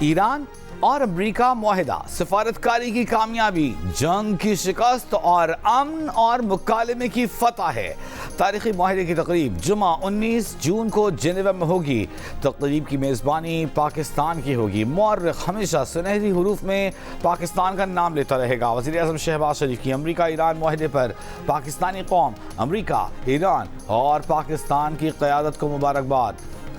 ایران اور امریکہ معاہدہ، سفارتکاری کی کامیابی، جنگ کی شکست اور امن اور مکالمے کی فتح ہے۔ تاریخی معاہدے کی تقریب جمعہ 19 جون کو جنیوا میں ہوگی۔ تقریب کی میزبانی پاکستان کی ہوگی۔ مورخ ہمیشہ سنہری حروف میں پاکستان کا نام لیتا رہے گا۔ وزیر اعظم شہباز شریف کی امریکہ ایران معاہدے پر پاکستانی قوم، امریکہ، ایران اور پاکستان کی قیادت کو مبارکباد۔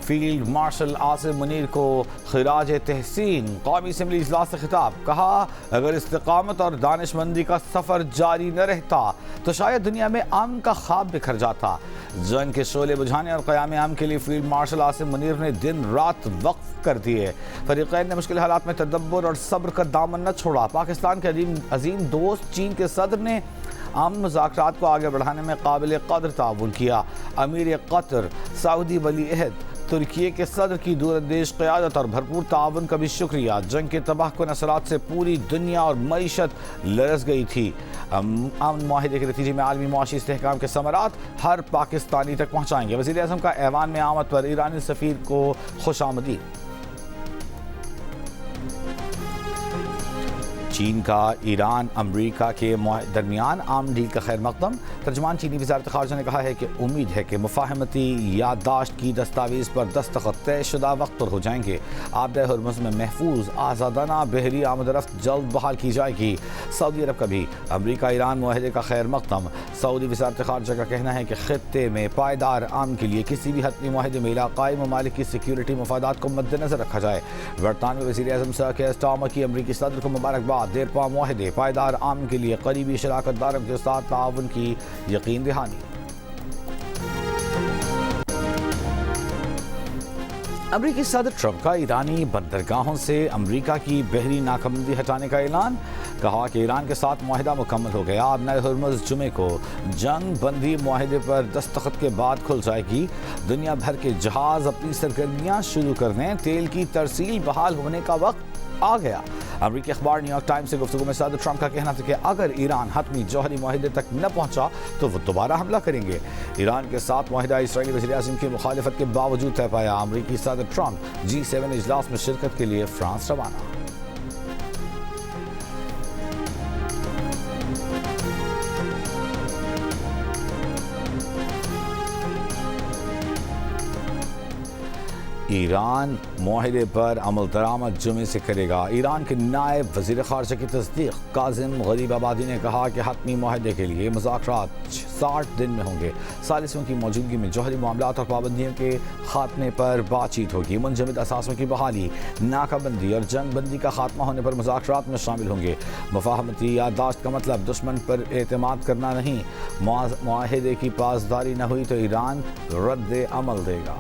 فیلڈ مارشل عاصم منیر کو خراج تحسین۔ قومی اسمبلی اجلاس سے خطاب، کہا اگر استقامت اور دانش مندی کا سفر جاری نہ رہتا تو شاید دنیا میں امن کا خواب بکھر جاتا۔ جنگ کے شعلے بجھانے اور قیام امن کے لیے فیلڈ مارشل عاصم منیر نے دن رات وقف کر دیے۔ فریقین نے مشکل حالات میں تدبر اور صبر کا دامن نہ چھوڑا۔ پاکستان کے عظیم دوست چین کے صدر نے امن مذاکرات کو آگے بڑھانے میں قابل قدر تعاون کیا۔ امیر قطر سعودی ولی عہد ترکیے کے صدر کی دوراندیش قیادت اور بھرپور تعاون کا بھی شکریہ۔ جنگ کے تباہ کن اثرات سے پوری دنیا اور معیشت لرز گئی تھی۔ امن معاہدے کے نتیجے میں عالمی معاشی استحکام کے ثمرات ہر پاکستانی تک پہنچائیں گے۔ وزیر اعظم کا ایوان میں آمد پر ایرانی سفیر کو خوش آمدید۔ چین کا ایران امریکہ کے درمیان عام ڈیل کا خیر مقدم۔ ترجمان چینی وزارت خارجہ نے کہا ہے کہ امید ہے کہ مفاہمتی یادداشت کی دستاویز پر دستخط طے شدہ وقت پر ہو جائیں گے۔ آبدہ ہرمز میں محفوظ آزادانہ بحری آمد و رفت جلد بحال کی جائے گی۔ سعودی عرب کا بھی امریکہ ایران معاہدے کا خیر مقدم۔ سعودی وزارت خارجہ کا کہنا ہے کہ خطے میں پائیدار امن کے لیے کسی بھی حتمی معاہدے میں علاقائی ممالک کی سیکیورٹی مفادات کو مد نظر رکھا جائے۔ برطانوی وزیر اعظم سر کیئر سٹارمر کی امریکی صدر کو مبارکباد۔ دیرپا معاہدے، پائیدار امن کے لیے قریبی شراکت داروں کے ساتھ تعاون کی یقین دہانی۔ امریکی صدر ٹرمپ کا ایرانی بندرگاہوں سے امریکہ کی بحری ناکبندی ہٹانے کا اعلان۔ کہا کہ ایران کے ساتھ معاہدہ مکمل ہو گیا۔ آبنائے ہرمز جمعے کو جنگ بندی معاہدے پر دستخط کے بعد کھل جائے گی۔ دنیا بھر کے جہاز اپنی سرگرمیاں شروع کر دیں۔ تیل کی ترسیل بحال ہونے کا وقت آ گیا۔ امریکی اخبار نیو یارک ٹائمز سے گفتگو میں صدر ٹرمپ کا کہنا تھا کہ اگر ایران حتمی جوہری معاہدے تک نہ پہنچا تو وہ دوبارہ حملہ کریں گے۔ ایران کے ساتھ معاہدہ اسرائیلی وزیر اعظم کی مخالفت کے باوجود طے پایا۔ امریکی صدر ٹرمپ G7 اجلاس میں شرکت کے لیے فرانس روانہ۔ ایران معاہدے پر عمل درآمد جمعے سے کرے گا۔ ایران کے نائب وزیر خارجہ کی تصدیق۔ کاظم غریب آبادی نے کہا کہ حتمی معاہدے کے لیے مذاکرات 60 دن میں ہوں گے۔ ثالثوں کی موجودگی میں جوہری معاملات اور پابندیوں کے خاتمے پر بات چیت ہوگی۔ منجمد اثاثوں کی بحالی، ناکہ بندی اور جنگ بندی کا خاتمہ ہونے پر مذاکرات میں شامل ہوں گے۔ مفاہمتی یادداشت کا مطلب دشمن پر اعتماد کرنا نہیں۔ معاہدے کی پاسداری نہ ہوئی تو ایران رد عمل دے گا۔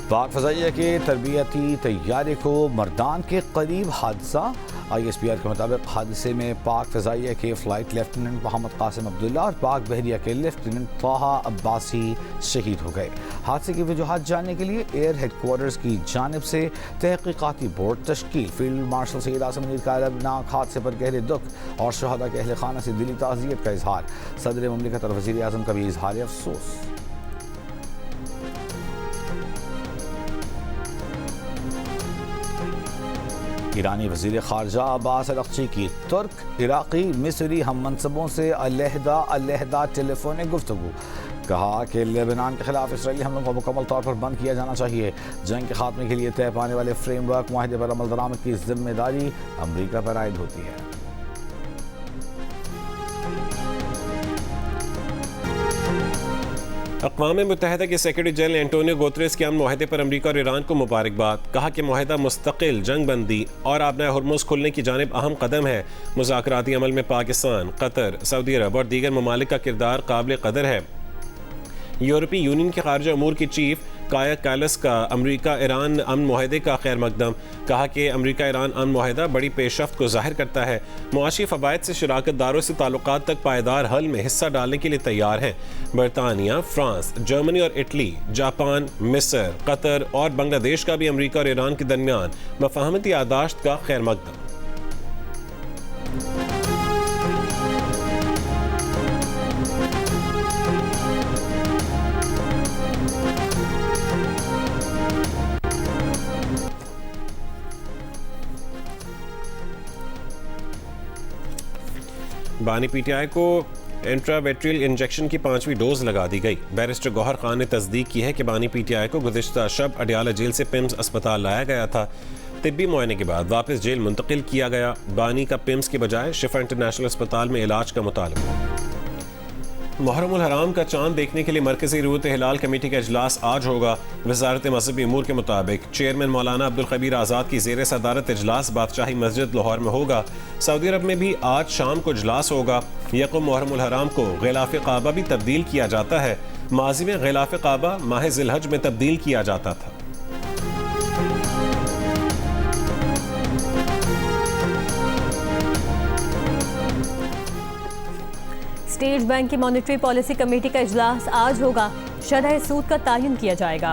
پاک فضائیہ کے تربیتی طیارے کو مردان کے قریب حادثہ۔ ISPR کے مطابق حادثے میں پاک فضائیہ کے فلائٹ لیفٹیننٹ محمد قاسم عبداللہ اور پاک بحریہ کے لیفٹیننٹ طٰہٰ عباسی شہید ہو گئے۔ حادثے کی وجوہات جاننے کے لیے ایئر ہیڈ کوارٹرز کی جانب سے تحقیقاتی بورڈ تشکیل۔ فیلڈ مارشل سید عاصم منیر کا المناک حادثے پر گہرے دکھ اور شہداء کے اہل خانہ سے دلی تعزیت کا اظہار۔ صدر مملکت اور وزیر اعظم کا بھی اظہار افسوس۔ ایرانی وزیر خارجہ عباس اراغچی کی ترک، عراقی، مصری ہم منصبوں سے علیحدہ ٹیلی فونک گفتگو۔ کہا کہ لبنان کے خلاف اسرائیلی حملوں کو مکمل طور پر بند کیا جانا چاہیے۔ جنگ کے خاتمے کے لیے طے پانے والے فریم ورک معاہدے پر عمل درآمد کی ذمہ داری امریکہ پر عائد ہوتی ہے۔ اقوام متحدہ کے سیکرٹری جنرل اینٹونیو گوتریس کے امن معاہدے پر امریکہ اور ایران کو مبارکباد۔ کہا کہ معاہدہ مستقل جنگ بندی اور آبنائے ہرمز کھلنے کی جانب اہم قدم ہے۔ مذاکراتی عمل میں پاکستان، قطر، سعودی عرب اور دیگر ممالک کا کردار قابل قدر ہے۔ یورپی یونین کے خارجہ امور کی چیف کایا کالس کا امریکہ ایران امن معاہدے کا خیر مقدم۔ کہا کہ امریکہ ایران امن معاہدہ بڑی پیش رفت کو ظاہر کرتا ہے۔ معاشی فوائد سے شراکت داروں سے تعلقات تک پائیدار حل میں حصہ ڈالنے کے لیے تیار ہیں۔ برطانیہ، فرانس، جرمنی اور اٹلی، جاپان، مصر، قطر اور بنگلہ دیش کا بھی امریکہ اور ایران کے درمیان مفاہمتی یادداشت کا خیر مقدم۔ بانی پی ٹی آئی کو انٹراویٹریل انجیکشن کی 5ویں ڈوز لگا دی گئی. بیرسٹر گوہر خان نے تصدیق کی ہے کہ بانی پی ٹی آئی کو گزشتہ شب اڈیالہ جیل سے پمز اسپتال لایا گیا تھا. طبی معائنے کے بعد واپس جیل منتقل کیا گیا. بانی کا پمز کے بجائے شفا انٹرنیشنل اسپتال میں علاج کا مطالبہ. محرم الحرام کا چاند دیکھنے کے لیے مرکزی رویت ہلال کمیٹی کا اجلاس آج ہوگا. وزارت مذہبی امور کے مطابق چیئرمین مولانا عبدالخبیر آزاد کی زیر صدارت اجلاس بادشاہی مسجد لاہور میں ہوگا. سعودی عرب میں بھی آج شام کو اجلاس ہوگا. یکم محرم الحرام کو غلاف کعبہ بھی تبدیل کیا جاتا ہے. ماضی میں غلاف کعبہ ماہ ذی الحج میں تبدیل کیا جاتا تھا. اسٹیٹ بینک کی مانیٹری پالیسی کمیٹی کا اجلاس آج ہوگا. شرح سود کا تعین کیا جائے گا.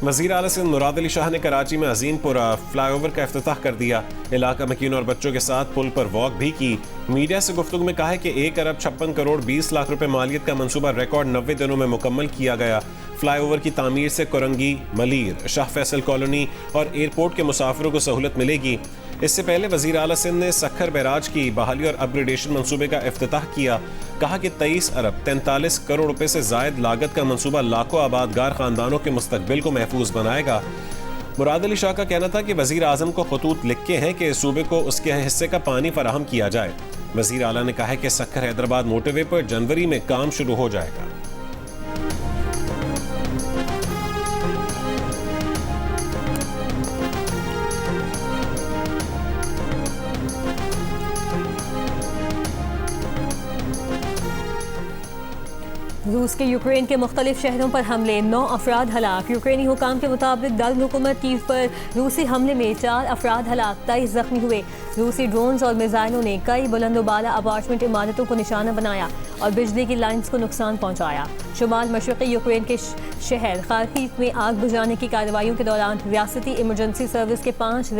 وزیر اعلیٰ سندھ مراد علی شاہ نے کراچی میں عظیم پورہ فلائی اوور کا افتتاح کر دیا. علاقہ مکینوں اور بچوں کے ساتھ پل پر واک بھی کی. میڈیا سے گفتگو میں کہا ہے کہ 1,56,20,00,000 روپے مالیت کا منصوبہ ریکارڈ 90 دنوں میں مکمل کیا گیا. فلائی اوور کی تعمیر سے کرنگی، ملیر، شاہ فیصل کالونی اور ایئرپورٹ کے مسافروں کو سہولت ملے گی. اس سے پہلے وزیر اعلیٰ سندھ نے سکھر بیراج کی بحالی اور اپ گریڈیشن منصوبے کا افتتاح کیا. کہا کہ 23,43 کروڑ روپے سے زائد لاگت کا منصوبہ لاکھوں آبادگار خاندانوں کے مستقبل کو محفوظ بنائے گا. مراد علی شاہ کا کہنا تھا کہ وزیر اعظم کو خطوط لکھے ہیں کہ صوبے کو اس کے حصے کا پانی فراہم کیا جائے. وزیر اعلیٰ نے کہا ہے کہ سکھر حیدرآباد موٹر وے پر جنوری میں کام شروع ہو جائے گا. روس کے یوکرین کے مختلف شہروں پر حملے، 9 افراد ہلاک. یوکرینی حکام کے مطابق دارالحکومت کیف پر روسی حملے میں 4 افراد ہلاک، 23 زخمی ہوئے. روسی ڈرونز اور میزائلوں نے کئی بلند و بالا اپارٹمنٹ عمارتوں کو نشانہ بنایا اور بجلی کی لائنز کو نقصان پہنچایا. شمال مشرقی یوکرین کے شہر خارکیو میں آگ بجھانے کی کارروائیوں کے دوران ریاستی ایمرجنسی سروس کے 5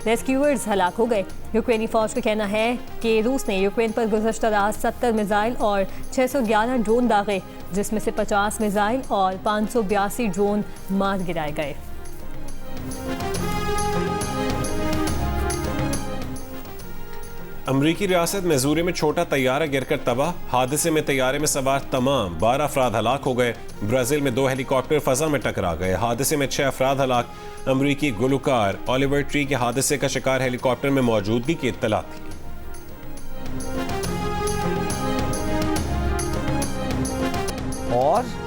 ریسکیورز ہلاک ہو گئے. یوکرینی فوج کا کہنا ہے کہ روس نے یوکرین پر گزشتہ رات 70 میزائل اور 611 ڈرون داغے، جس میں سے 50 میزائل اور 582 ڈرون مار گرائے گئے. امریکی ریاست میزوری میں چھوٹا طیارہ گر کر تباہ. حادثے میں طیارے میں سوار تمام 12 افراد ہلاک ہو گئے. برازیل میں 2 ہیلی کاپٹر فضا میں ٹکرا گئے. حادثے میں 6 افراد ہلاک. امریکی گلوکار الیور ٹری کے حادثے کا شکار ہیلی کاپٹر میں موجودگی کی اطلاع تھی. اور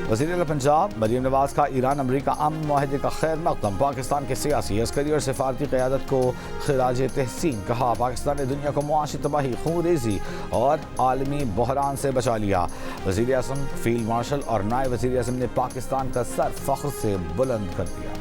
وزیر اعلیٰ پنجاب مریم نواز کا ایران امریکہ امن معاہدے کا خیر مقدم. پاکستان کے سیاسی، عسکری اور سفارتی قیادت کو خراج تحسین. کہا پاکستان نے دنیا کو معاشی تباہی، خون ریزی اور عالمی بحران سے بچا لیا. وزیر اعظم، فیلڈ مارشل اور نائب وزیر اعظم نے پاکستان کا سر فخر سے بلند کر دیا.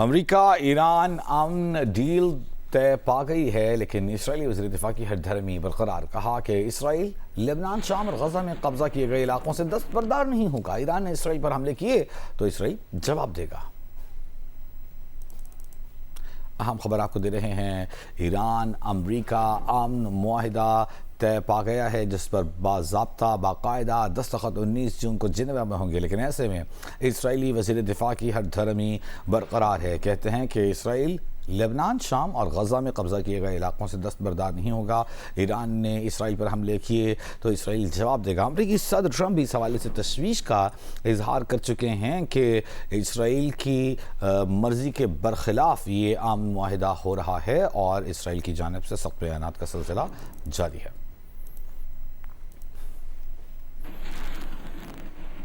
امریکہ ایران امن ڈیل طے پا گئی ہے، لیکن اسرائیلی وزیر دفاع کی ہٹ دھرمی برقرار. کہا کہ اسرائیل لبنان، شام اور غزہ میں قبضہ کیے گئے علاقوں سے دستبردار نہیں ہوگا. ایران نے اسرائیل پر حملے کیے تو اسرائیل جواب دے گا. اہم خبر آپ کو دے رہے ہیں. ایران امریکہ امن معاہدہ طے پا گیا ہے، جس پر باضابطہ باقاعدہ دستخط 19 جون کو جنیوا میں ہوں گے. لیکن ایسے میں اسرائیلی وزیر دفاع کی ہٹ دھرمی برقرار ہے. کہتے ہیں کہ اسرائیل لبنان، شام اور غزہ میں قبضہ کیے گئے علاقوں سے دستبردار نہیں ہوگا. ایران نے اسرائیل پر حملے کیے تو اسرائیل جواب دے گا. امریکی صدر ٹرمپ بھی اس حوالے سے تشویش کا اظہار کر چکے ہیں کہ اسرائیل کی مرضی کے برخلاف یہ امن معاہدہ ہو رہا ہے اور اسرائیل کی جانب سے سخت بیانات کا سلسلہ جاری ہے.